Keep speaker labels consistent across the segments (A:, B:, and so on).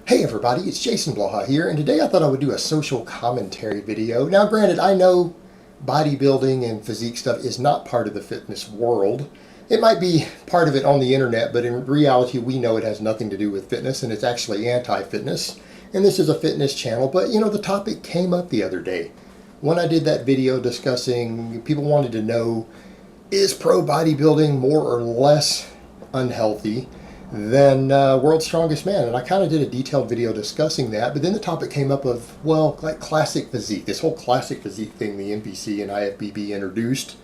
A: Hey everybody, it's Jason Blaha here, and today I thought I would do a social commentary video. Now granted, I know bodybuilding and physique stuff is not part of the fitness world. It might be part of it on the internet, but in reality we know it has nothing to do with fitness, and it's actually anti-fitness. And this is a fitness channel, but you know, the topic came up the other day. When I did that video discussing, people wanted to know, is pro bodybuilding more or less unhealthy than World's Strongest Man? And I kind of did a detailed video discussing that, but then the topic came up of, well, like classic physique, this whole classic physique thing the NPC and IFBB introduced.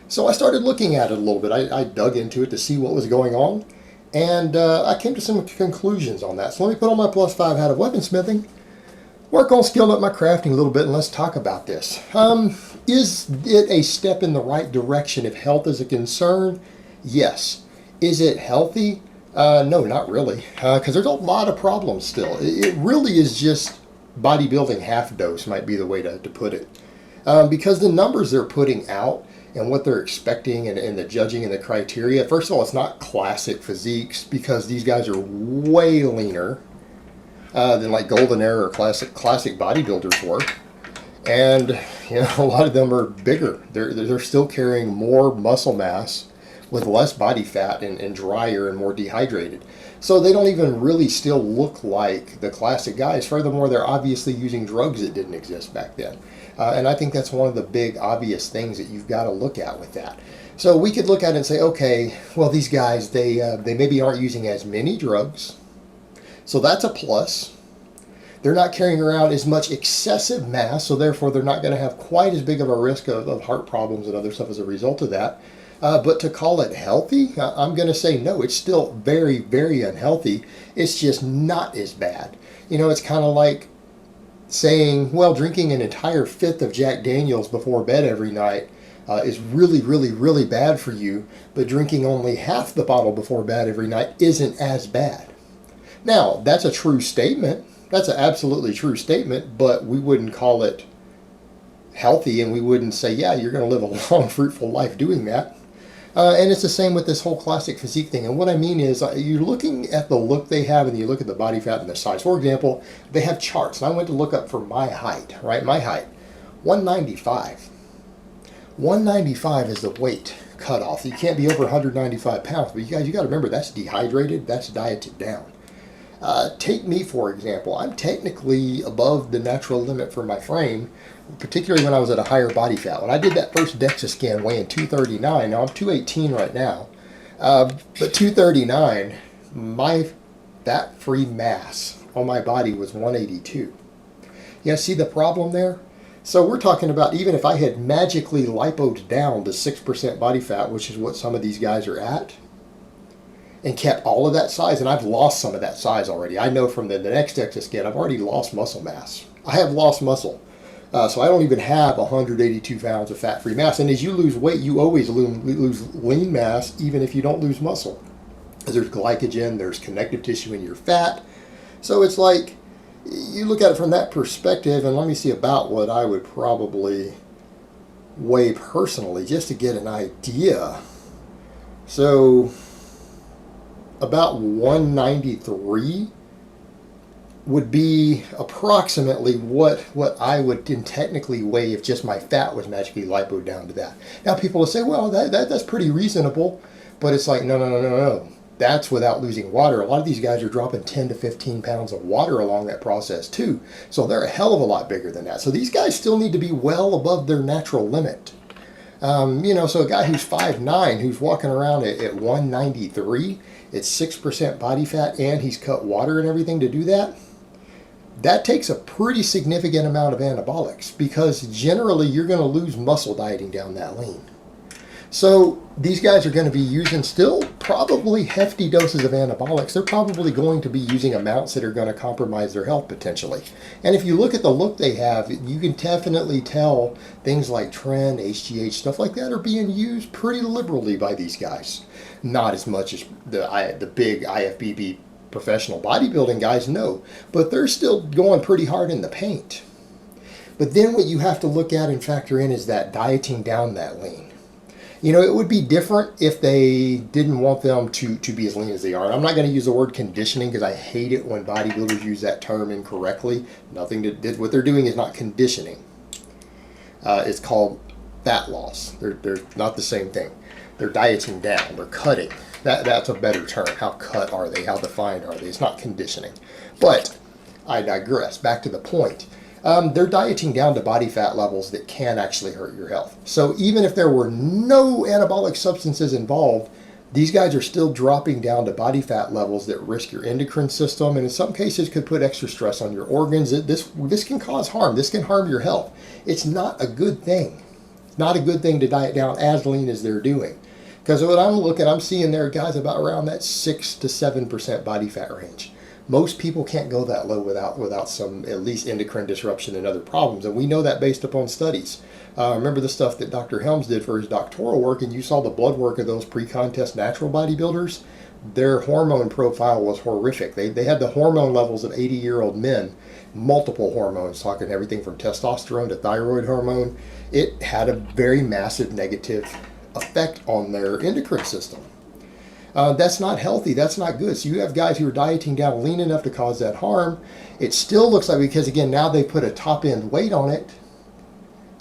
A: So I started looking at it a little bit. I dug into it to see what was going on, and I came to some conclusions on that. So let me put on my +5 hat of weaponsmithing, work on skilling up my crafting a little bit, and let's talk about this. Is it a step in the right direction if health is a concern? Yes. Is it healthy? No, not really, because there's a lot of problems still. It really is just bodybuilding half dose, might be the way to put it. Because the numbers they're putting out and what they're expecting and the judging and the criteria, first of all, it's not classic physiques, because these guys are way leaner than like Golden Era or classic bodybuilders were. And you know, a lot of them are bigger. They're still carrying more muscle mass with less body fat and drier and more dehydrated. So they don't even really still look like the classic guys. Furthermore, they're obviously using drugs that didn't exist back then. And I think that's one of the big obvious things that you've got to look at with that. So we could look at it and say, okay, well, these guys, they maybe aren't using as many drugs. So that's a plus. They're not carrying around as much excessive mass, so therefore they're not going to have quite as big of a risk of heart problems and other stuff as a result of that. But to call it healthy, I'm going to say no. It's still very, very unhealthy. It's just not as bad. You know, it's kind of like saying, well, drinking an entire fifth of Jack Daniels before bed every night is really, really, really bad for you, but drinking only half the bottle before bed every night isn't as bad. Now, that's a true statement. That's an absolutely true statement, but we wouldn't call it healthy, and we wouldn't say, yeah, you're going to live a long, fruitful life doing that. And it's the same with this whole classic physique thing. And what I mean is, you're looking at the look they have, and you look at the body fat and the size. For example, they have charts. And I went to look up for my height, right? My height, 195. 195 is the weight cutoff. You can't be over 195 pounds. But you guys, you got to remember, that's dehydrated. That's dieted down. Take me, for example. I'm technically above the natural limit for my frame, particularly when I was at a higher body fat. When I did that first DEXA scan weighing 239, now I'm 218 right now, but 239, my fat-free mass on my body was 182. You guys see the problem there? So we're talking about, even if I had magically lipoed down to 6% body fat, which is what some of these guys are at, and kept all of that size, and I've lost some of that size already. I know from the next DEXA scan, I've already lost muscle mass. I have lost muscle. So I don't even have 182 pounds of fat-free mass. And as you lose weight, you always lose lean mass, even if you don't lose muscle. Because there's glycogen, there's connective tissue in your fat. So it's like, you look at it from that perspective, and let me see about what I would probably weigh personally, just to get an idea. So about 193 would be approximately what I would technically weigh if just my fat was magically lipoed down to that. Now people will say, well, that's pretty reasonable, but it's like, no. That's without losing water. A lot of these guys are dropping 10 to 15 pounds of water along that process too. So they're a hell of a lot bigger than that. So these guys still need to be well above their natural limit. You know, so a guy who's 5'9", who's walking around at 193, it's 6% body fat, and he's cut water and everything to do that. That takes a pretty significant amount of anabolics, because generally you're going to lose muscle dieting down that lean. So these guys are going to be using still probably hefty doses of anabolics. They're probably going to be using amounts that are going to compromise their health potentially. And if you look at the look they have, you can definitely tell things like Tren, HGH, stuff like that are being used pretty liberally by these guys. Not as much as the big IFBB professional bodybuilding guys, no. But they're still going pretty hard in the paint. But then what you have to look at and factor in is that dieting down that lean. You know, it would be different if they didn't want them to be as lean as they are. And I'm not going to use the word conditioning because I hate it when bodybuilders use that term incorrectly. What they're doing is not conditioning. It's called fat loss. They're not the same thing. They're dieting down. They're cutting. That's a better term. How cut are they? How defined are they? It's not conditioning. But I digress. Back to the point. They're dieting down to body fat levels that can actually hurt your health. So even if there were no anabolic substances involved, these guys are still dropping down to body fat levels that risk your endocrine system, and in some cases could put extra stress on your organs. This can cause harm. This can harm your health. It's not a good thing. It's not a good thing to diet down as lean as they're doing. Because what I'm seeing there, guys, about around that 6 to 7% body fat range. Most people can't go that low without some at least endocrine disruption and other problems, and we know that based upon studies. Remember the stuff that Dr. Helms did for his doctoral work, and you saw the blood work of those pre-contest natural bodybuilders. Their hormone profile was horrific. They had the hormone levels of 80-year-old men, multiple hormones, talking everything from testosterone to thyroid hormone. It had a very massive negative effect on their endocrine system. That's not healthy. That's not good. So you have guys who are dieting down lean enough to cause that harm. It still looks like, because again, now they put a top end weight on it.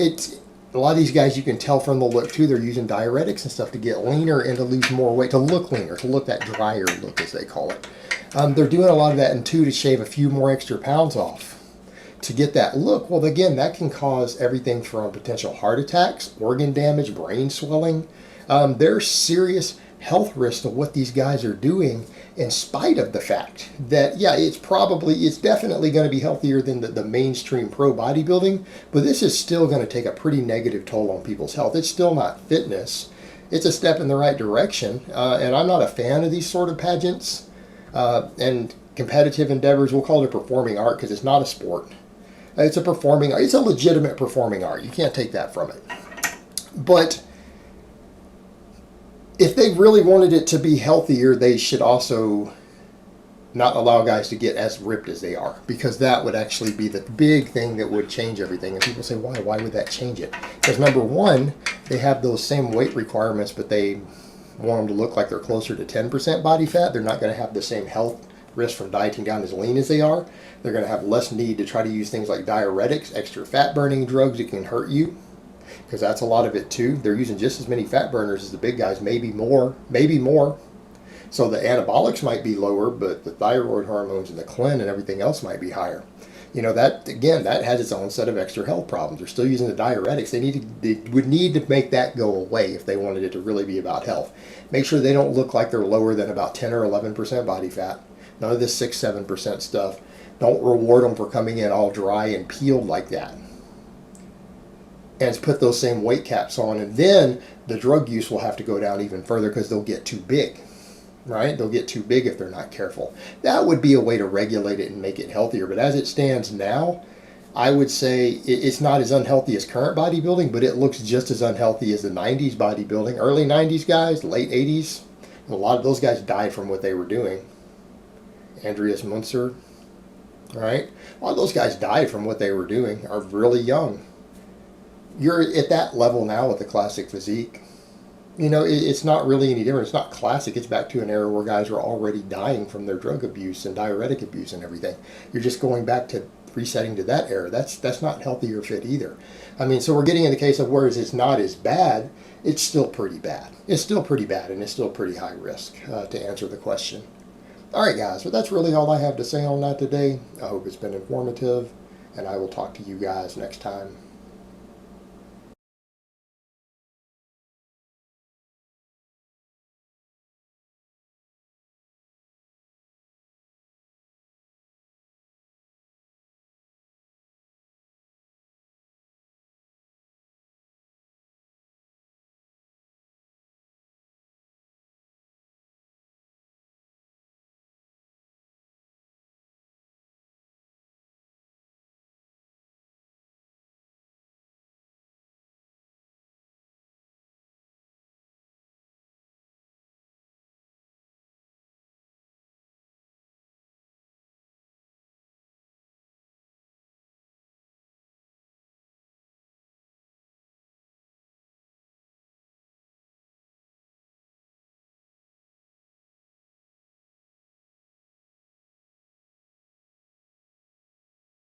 A: A lot of these guys, you can tell from the look too, they're using diuretics and stuff to get leaner and to lose more weight, to look leaner, to look that drier look as they call it. They're doing a lot of that and too to shave a few more extra pounds off to get that look. Well, again, that can cause everything from potential heart attacks, organ damage, brain swelling. There's serious health risks of what these guys are doing, in spite of the fact that, yeah, it's definitely going to be healthier than the mainstream pro bodybuilding, but this is still going to take a pretty negative toll on people's health. It's still not fitness. It's a step in the right direction, and I'm not a fan of these sort of pageants and competitive endeavors. We'll call it a performing art because it's not a sport. It's a performing art. It's a legitimate performing art. You can't take that from it. But if they really wanted it to be healthier, they should also not allow guys to get as ripped as they are, because that would actually be the big thing that would change everything. And people say, why? Why would that change it? Because number one, they have those same weight requirements, but they want them to look like they're closer to 10% body fat. They're not going to have the same health risk from dieting down as lean as they are. They're going to have less need to try to use things like diuretics, extra fat burning drugs that can hurt you, because that's a lot of it too. They're using just as many fat burners as the big guys, maybe more. So the anabolics might be lower, but the thyroid hormones and the clen and everything else might be higher. You know, that has its own set of extra health problems. They're still using the diuretics. They would need to make that go away if they wanted it to really be about health. Make sure they don't look like they're lower than about 10 or 11% body fat. None of this 6-7% stuff. Don't reward them for coming in all dry and peeled like that. And put those same weight caps on, and then the drug use will have to go down even further because they'll get too big, right? They'll get too big if they're not careful. That would be a way to regulate it and make it healthier. But as it stands now, I would say it's not as unhealthy as current bodybuilding, but it looks just as unhealthy as the 90s bodybuilding. Early 90s guys, late 80s, a lot of those guys died from what they were doing. Andreas Munzer, right? A lot of those guys died from what they were doing, are really young. You're at that level now with the classic physique. You know, it's not really any different. It's not classic. It's back to an era where guys are already dying from their drug abuse and diuretic abuse and everything. You're just going back to resetting to that era. That's not healthy or fit either. I mean, so we're getting in the case of whereas it's not as bad, it's still pretty bad. It's still pretty bad, and it's still pretty high risk to answer the question. All right, guys, but that's really all I have to say on that today. I hope it's been informative, and I will talk to you guys next time.